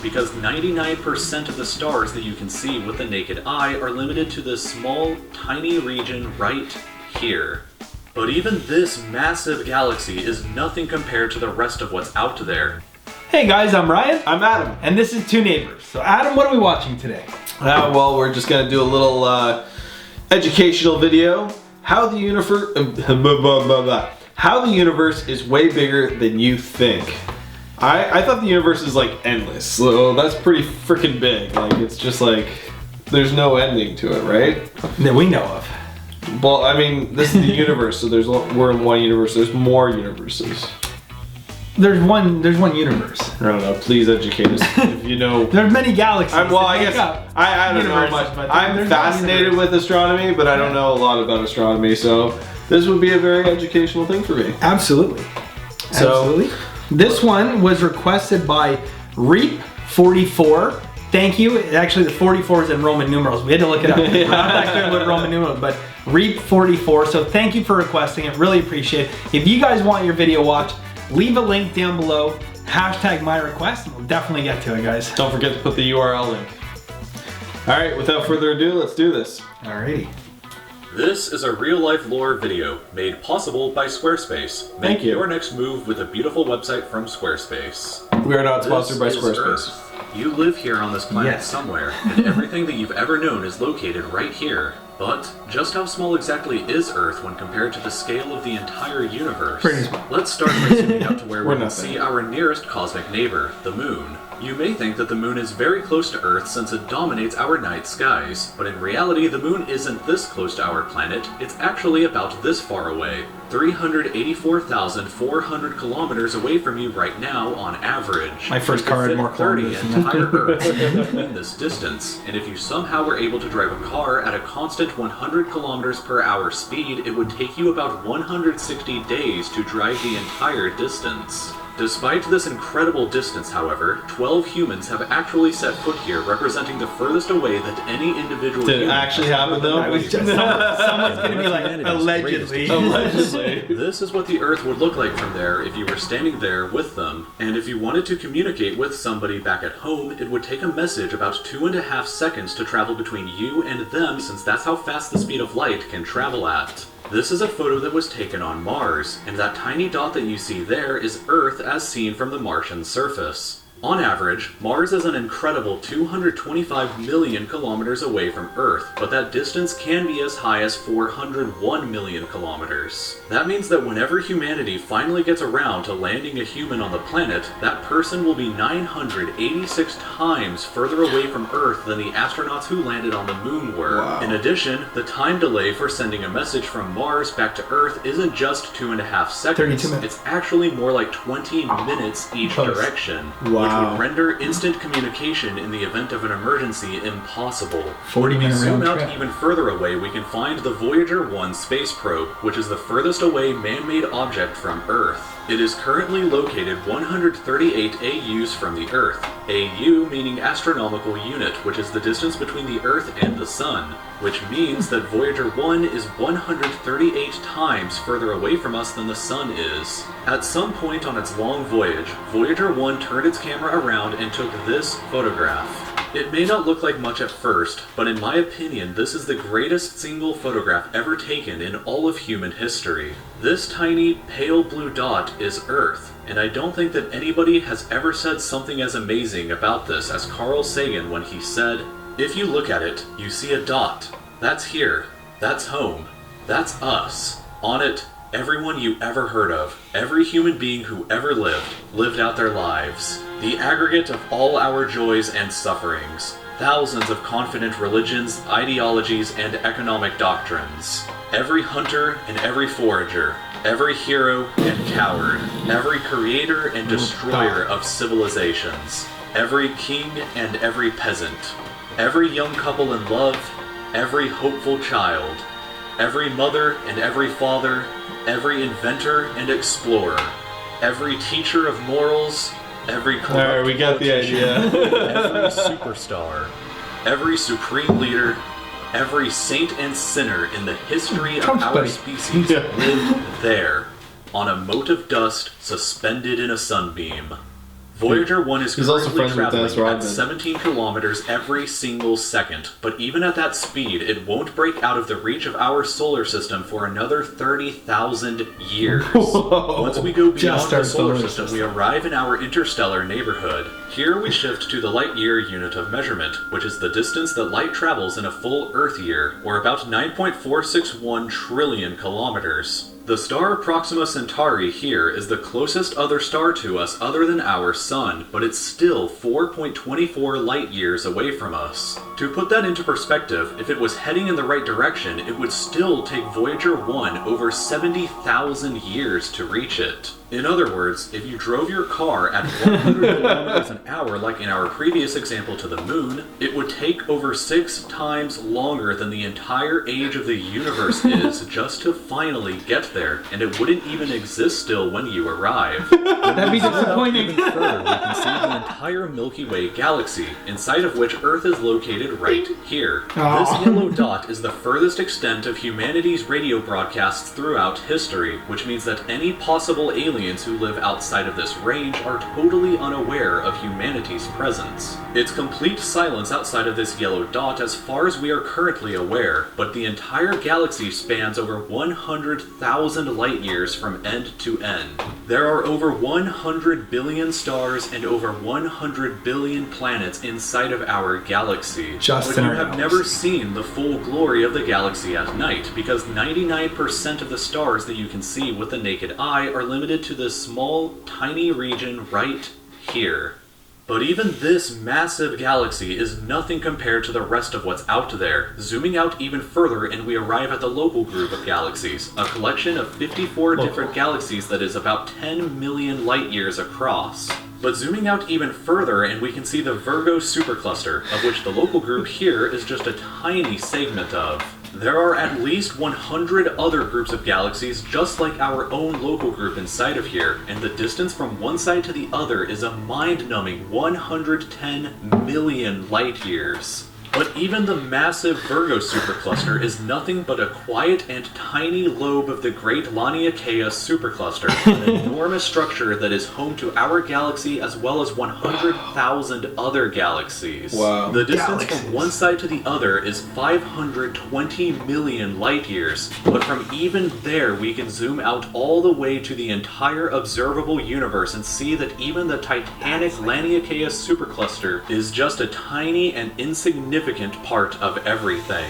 because 99% of the stars that you can see with the naked eye are limited to this small, tiny region right here. But even this massive galaxy is nothing compared to the rest of what's out there. Hey guys, I'm Ryan. I'm Adam. And this is Two Neighbors. So Adam, what are we watching today? Well, we're just gonna do a little educational video. How the universe is way bigger than you think. I thought the universe is like endless, so that's pretty freaking big. Like it's just like there's no ending to it, right? That we know of. Well, I mean, this is the universe, so we're in one universe. There's more universes. There's one universe. I don't know. Please educate us if you know. There's many galaxies. I don't know much. I'm fascinated with astronomy, but I don't know a lot about astronomy, so this would be a very educational thing for me. Absolutely. Absolutely. This one was requested by Reap44. Thank you. Actually, the 44 is in Roman numerals. We had to look it up. I'm not that clear what Roman numerals, but Reap44. So thank you for requesting it. Really appreciate it. If you guys want your video watched, leave a link down below. Hashtag my request, and we'll definitely get to it, guys. Don't forget to put the URL link. All right, without further ado, let's do this. Alrighty. This is a real-life lore video made possible by Squarespace. Thank you. Make your next move with a beautiful website from Squarespace. We are not sponsored by This is Squarespace. Earth. You live here on this planet Yes. somewhere, and everything that you've ever known is located right here. But just how small exactly is Earth when compared to the scale of the entire universe? Pretty small. Let's start by zooming out to where we We're can nothing. see our nearest cosmic neighbor, the Moon. You may think that the Moon is very close to Earth since it dominates our night skies, but in reality the Moon isn't this close to our planet, it's actually about this far away. 384,400 kilometers away from you right now on average. My first You could car had fit more 30 kilometers than entire Earths in between this distance, and if you somehow were able to drive a car at a constant 100 kilometers per hour speed, it would take you about 160 days to drive the entire distance. Despite this incredible distance, however, 12 humans have actually set foot here, representing the furthest away that any individual Did it human actually has happen ever though? I was just, someone's gonna be like, allegedly. Allegedly. This is what the Earth would look like from there if you were standing there with them. And if you wanted to communicate with somebody back at home, it would take a message about 2.5 seconds to travel between you and them, since that's how fast the speed of light can travel at. This is a photo that was taken on Mars, and that tiny dot that you see there is Earth as seen from the Martian surface. On average, Mars is an incredible 225 million kilometers away from Earth, but that distance can be as high as 401 million kilometers. That means that whenever humanity finally gets around to landing a human on the planet, that person will be 986 times further away from Earth than the astronauts who landed on the Moon were. Wow. In addition, the time delay for sending a message from Mars back to Earth isn't just 2.5 seconds, 32 minutes. it's actually more like 20 minutes each Close. direction. Wow. Which would render instant communication in the event of an emergency impossible. 40-minute Zoom round out trip. even further away, we can find the Voyager 1 space probe, which is the furthest away man-made object from Earth. It is currently located 138 AUs from the Earth. AU meaning astronomical unit, which is the distance between the Earth and the Sun, which means that Voyager 1 is 138 times further away from us than the Sun is. At some point on its long voyage, Voyager 1 turned its camera around and took this photograph. It may not look like much at first, but in my opinion, this is the greatest single photograph ever taken in all of human history. This tiny, pale blue dot is Earth, and I don't think that anybody has ever said something as amazing about this as Carl Sagan when he said, "If you look at it, you see a dot. That's here. That's home. That's us. On it, everyone you ever heard of, every human being who ever lived out their lives. The aggregate of all our joys and sufferings. Thousands of confident religions, ideologies, and economic doctrines. Every hunter and every forager. Every hero and coward. Every creator and destroyer of civilizations. Every king and every peasant. Every young couple in love. Every hopeful child. Every mother and every father. Every inventor and explorer. Every teacher of morals. Every corrupt Alright, we got the idea. every superstar, every supreme leader, every saint and sinner in the history of Trump's our buddy. species lived there, on a mote of dust suspended in a sunbeam. Voyager 1 is He's also currently friends with Dennis traveling at Rodman. 17 kilometers every single second, but even at that speed, it won't break out of the reach of our solar system for another 30,000 years. Whoa. Once we go Just beyond our the solar solar system, system. we arrive in our interstellar neighborhood. Here we shift to the light year unit of measurement, which is the distance that light travels in a full Earth year, or about 9.461 trillion kilometers. The star Proxima Centauri here is the closest other star to us other than our Sun, but it's still 4.24 light years away from us. To put that into perspective, if it was heading in the right direction, it would still take Voyager 1 over 70,000 years to reach it. In other words, if you drove your car at 100 kilometers an hour like in our previous example to the moon, it would take over 6 times longer than the entire age of the universe is just to finally get there, and it wouldn't even exist still when you arrive. That'd be disappointing. Even further, we can see the entire Milky Way galaxy, inside of which Earth is located right here. Aw. This yellow dot is the furthest extent of humanity's radio broadcasts throughout history, which means that any possible aliens who live outside of this range are totally unaware of humanity's presence. It's complete silence outside of this yellow dot as far as we are currently aware, but the entire galaxy spans over 100,000 light years from end to end. There are over 100 billion stars and over 100 billion planets inside of our galaxy. Just but in you our have galaxy. never seen the full glory of the galaxy at night, because 99% of the stars that you can see with the naked eye are limited to this small, tiny region right here. But even this massive galaxy is nothing compared to the rest of what's out there. Zooming out even further and we arrive at the local group of galaxies, a collection of 54 different galaxies that is about 10 million light years across. But zooming out even further and we can see the Virgo supercluster, of which the local group here is just a tiny segment of. There are at least 100 other groups of galaxies just like our own local group inside of here, and the distance from one side to the other is a mind-numbing 110 million light years. But even the massive Virgo supercluster is nothing but a quiet and tiny lobe of the Great Laniakea supercluster, an enormous structure that is home to our galaxy as well as 100,000 other galaxies. Wow. The distance Galaxies. from one side to the other is 520 million light years, but from even there we can zoom out all the way to the entire observable universe and see that even the titanic Laniakea supercluster is just a tiny and insignificant part of everything.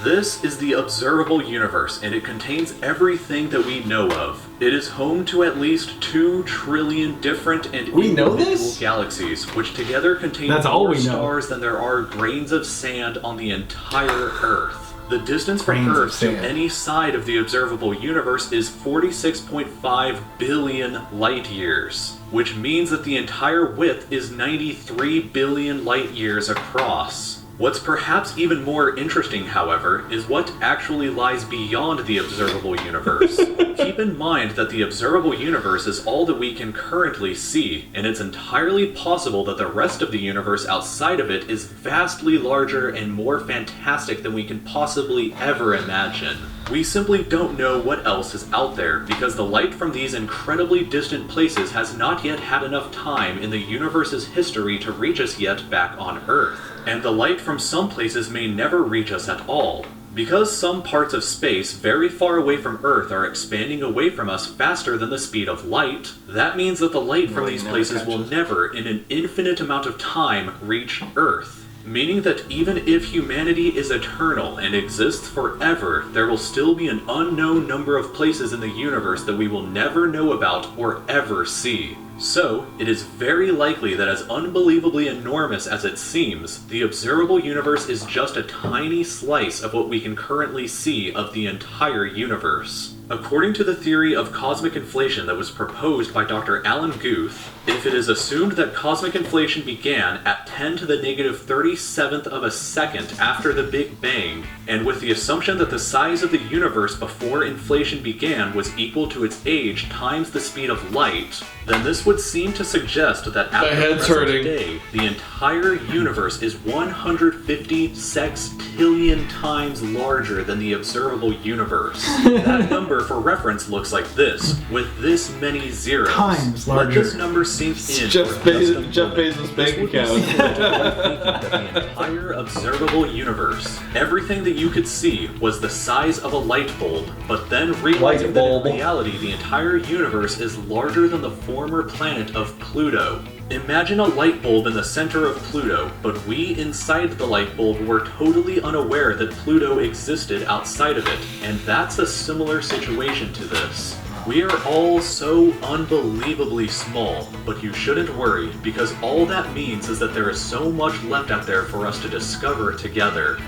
This is the observable universe, and it contains everything that we know of. It is home to at least 2 trillion different and We know individual this? galaxies, which together contain That's all more we know. stars than there are grains of sand on the entire Earth. The distance from Grains of Earth to sand. any side of the observable universe is 46.5 billion light years, which means that the entire width is 93 billion light years across. What's perhaps even more interesting, however, is what actually lies beyond the observable universe. Keep in mind that the observable universe is all that we can currently see, and it's entirely possible that the rest of the universe outside of it is vastly larger and more fantastic than we can possibly ever imagine. We simply don't know what else is out there, because the light from these incredibly distant places has not yet had enough time in the universe's history to reach us yet back on Earth. And the light from some places may never reach us at all. Because some parts of space very far away from Earth are expanding away from us faster than the speed of light, that means that the light from Light these never places will catches. never, in an infinite amount of time, reach Earth. Meaning that even if humanity is eternal and exists forever, there will still be an unknown number of places in the universe that we will never know about or ever see. So, it is very likely that as unbelievably enormous as it seems, the observable universe is just a tiny slice of what we can currently see of the entire universe. According to the theory of cosmic inflation that was proposed by Dr. Alan Guth, if it is assumed that cosmic inflation began at 10 to the negative 37th of a second after the Big Bang, and with the assumption that the size of the universe before inflation began was equal to its age times the speed of light, then this would seem to suggest that at My the head's present hurting. day, the entire entire universe is 150 sextillion times larger than the observable universe. That number for reference looks like this, with this many zeros. Times Let larger. this number sink in. Jeff for just a Bezos' moment. bank This would be account. similar to thinking that the entire observable universe, everything that you could see, was the size of a light bulb, but then realizing that in reality the entire universe is larger than the former planet of Pluto. Imagine a light bulb in the center of Pluto, but we inside the light bulb were totally unaware that Pluto existed outside of it, and that's a similar situation to this. We are all so unbelievably small, but you shouldn't worry, because all that means is that there is so much left out there for us to discover together.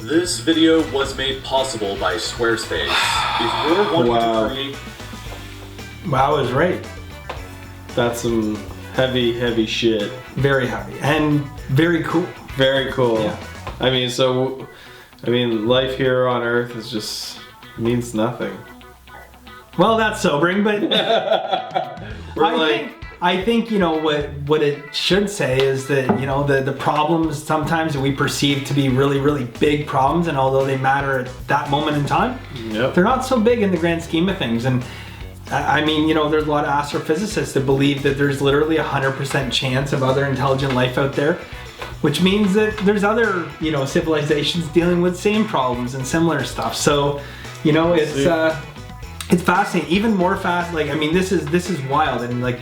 This video was made possible by Squarespace. If you're wanting Wow. to create Wow is right. That's some heavy shit. Very heavy and very cool. Very cool. Yeah. I mean, life here on Earth is just means nothing. Well, that's sobering, but We're I think you know what it should say is that you know the problems sometimes that we perceive to be really big problems, and although they matter at that moment in time, Yep. they're not so big in the grand scheme of things. And I mean, you know, there's a lot of astrophysicists that believe that there's literally 100% chance of other intelligent life out there, which means that there's other, you know, civilizations dealing with same problems and similar stuff. So, you know, it's fascinating. Even more like, I mean, this is wild. And like,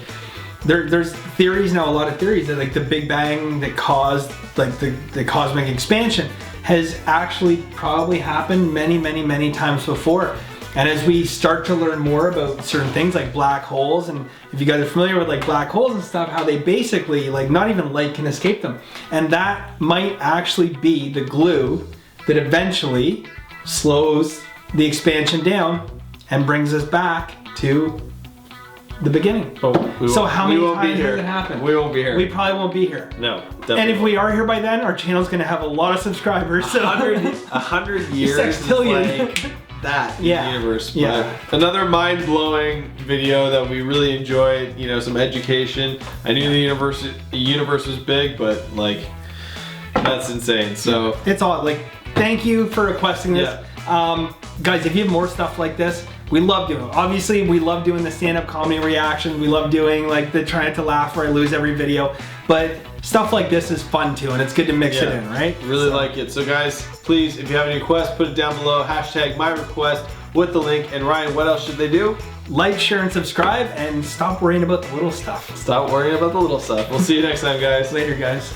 there's theories now, a lot of theories that like the Big Bang that caused like the cosmic expansion has actually probably happened many times before. And as we start to learn more about certain things like black holes, and if you guys are familiar with like black holes and stuff, how they basically like not even light can escape them. And that might actually be the glue that eventually slows the expansion down and brings us back to the beginning. So how many times does it happen? We won't be here. We probably won't be here. No, definitely. And if we are here by then, our channel's gonna have a lot of subscribers. So 100 years is Sextillion. like that in Yeah. the universe. But Yeah. another mind-blowing video that we really enjoyed, you know, some education. I knew the universe was big, but like that's insane. So it's all like, thank you for requesting this. Guys, if you have more stuff like this, we love doing it. Obviously, we love doing the stand-up comedy reaction. We love doing like the trying to laugh where I lose every video. But stuff like this is fun too, and it's good to mix it in, right? Really like it. So guys, please, if you have any requests, put it down below. Hashtag my request with the link. And Ryan, what else should they do? Like, share, and subscribe, and stop worrying about the little stuff. Stop worrying about the little stuff. We'll see you next time, guys. Later, guys.